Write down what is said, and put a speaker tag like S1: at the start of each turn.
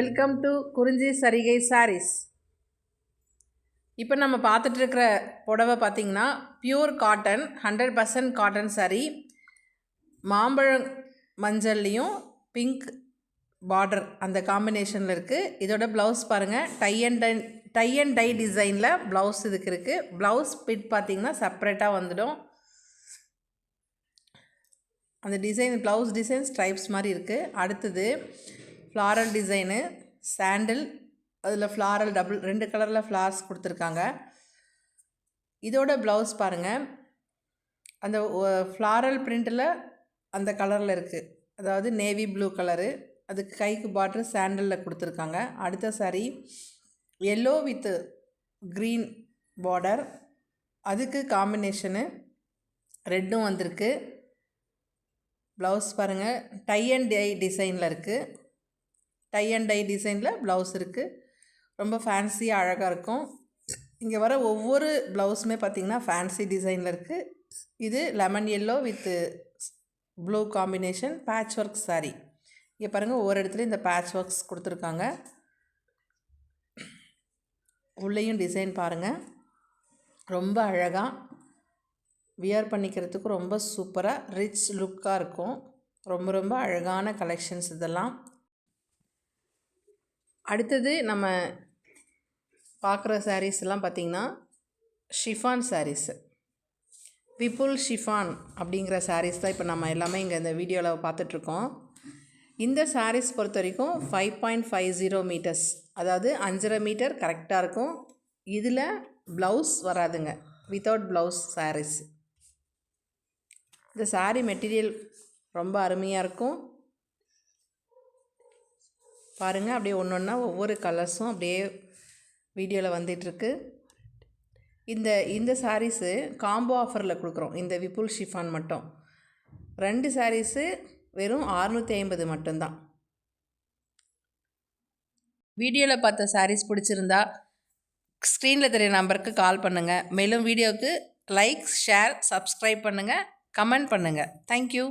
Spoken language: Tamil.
S1: வெல்கம் டு குறிஞ்சி சரிகை சாரீஸ். இப்போ நம்ம பார்த்துட்ருக்கிற புடவை பார்த்திங்கன்னா பியூர் காட்டன், 100% காட்டன் சாரீ. மாம்பழம் மஞ்சள்லேயும் பிங்க் பார்டர் அந்த காம்பினேஷனில் இருக்குது. இதோட ப்ளவுஸ் பாருங்கள், டை அண்ட் டை டிசைனில் ப்ளவுஸ் இதுக்கு இருக்குது. ப்ளவுஸ் பிட் பார்த்திங்கன்னா செப்ரேட்டாக வந்துடும். அந்த டிசைன் ப்ளவுஸ் டிசைன் ஸ்ட்ரைப்ஸ் மாதிரி இருக்குது. அடுத்தது ஃப்ளாரல் டிசைனு சாண்டில், அதில் ஃப்ளாரல் டபுள் 2 கலரில் ஃப்ளார்ஸ் கொடுத்துருக்காங்க. இதோட ப்ளவுஸ் பாருங்கள், அந்த ஃப்ளாரல் பிரிண்டில் அந்த கலரில் இருக்குது, அதாவது நேவி ப்ளூ கலரு. அதுக்கு கைக்கு பார்டர் சாண்டலில் கொடுத்துருக்காங்க. அடுத்த sari yellow with green border, அதுக்கு காம்பினேஷனு ரெட்டும் வந்திருக்கு. ப்ளவுஸ் பாருங்கள், டை அண்ட் டை டிசைனில் இருக்குது. டை அண்ட் டை டிசைனில் ப்ளவுஸ் இருக்குது. ரொம்ப ஃபேன்சியாக அழகாக இருக்கும். இங்கே வர ஒவ்வொரு ப்ளவுஸுமே பார்த்திங்கன்னா ஃபேன்சி டிசைனில் இருக்குது. இது lemon yellow with blue combination patch work sari. இங்கே பாருங்கள், ஒவ்வொரு இடத்துலையும் இந்த பேட்ச் ஒர்க்ஸ் கொடுத்துருக்காங்க. உள்ளேயும் டிசைன் பாருங்கள், ரொம்ப அழகாக வியர் பண்ணிக்கிறதுக்கு ரொம்ப சூப்பராக ரிச் லுக்காக இருக்கும். ரொம்ப ரொம்ப அழகான கலெக்ஷன்ஸ் இதெல்லாம். அடுத்தது நம்ம பார்க்குற சாரீஸ் எல்லாம் பார்த்திங்கன்னா ஷிஃபான் சாரீஸு. விபுல் ஷிஃபான் அப்படிங்கிற சாரீஸ் தான் இப்போ நம்ம எல்லாமே இங்கே இந்த வீடியோவில் பார்த்துட்ருக்கோம். இந்த சாரீஸ் பொறுத்த வரைக்கும் 5.50 மீட்டர்ஸ், அதாவது 5.5 மீட்டர் கரெக்டாக இருக்கும். இதில் ப்ளவுஸ் வராதுங்க, வித்தவுட் ப்ளவுஸ் சாரீஸ். இந்த சாரீ மெட்டீரியல் ரொம்ப அருமையாக இருக்கும். பாருங்கள், அப்படியே ஒன்று ஒன்றா ஒவ்வொரு கலர்ஸும் அப்படியே வீடியோவில் வந்துட்டுருக்கு. இந்த சாரீஸு காம்போ ஆஃபரில் கொடுக்குறோம். இந்த விபுல் ஷிஃபான் மட்டும் 2 சாரீஸு வெறும் 650 மட்டும்தான். வீடியோவில் பார்த்த சாரீஸ் பிடிச்சிருந்தா ஸ்க்ரீனில் தெரிய நம்பருக்கு கால் பண்ணுங்கள். மேலும் வீடியோவுக்கு லைக், ஷேர், சப்ஸ்கிரைப் பண்ணுங்கள், கமெண்ட் பண்ணுங்கள். தேங்க்யூ.